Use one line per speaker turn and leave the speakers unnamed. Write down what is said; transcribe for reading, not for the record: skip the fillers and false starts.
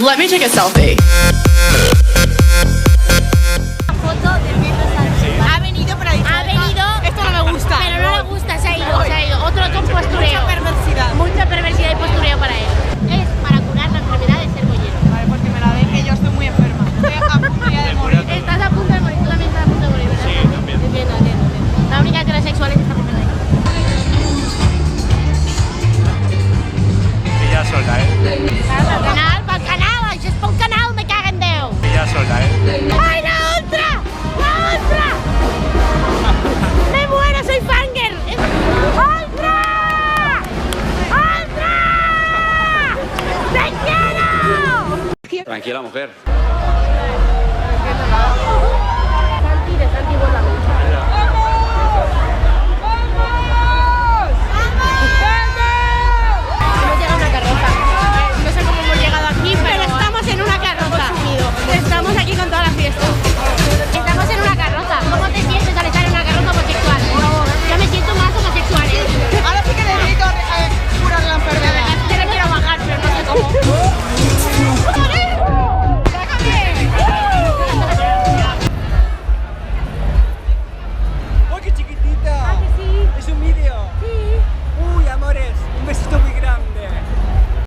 Let me take a selfie.
Foto del metro San. Ha venido para decir,
Ha venido,
esto no me gusta.
pero no le gusta, se ha ido. Otro con postureo.
Mucha perversidad.
Mucha perversidad y postureo para él. Es para curar la enfermedad de ser bollero.
Vale, pues que me la den, que yo estoy muy enferma. Estoy a punto ya de morir.
Estás a punto de morir, tú también estás a punto de morir, ¿verdad?
Sí, también.
Entiendo. La única heterosexual es esta mujer de ahí.
Ella sola,
Pel canal, això és pel canal, me caga en Déu.
Ella sola,
¡Ay, la otra! ¡La otra! ¡Me muero, soy fanger! ¡Otra! ¡Otra! ¡Te quiero!
Tranquila, mujer.
Santi, de Santi,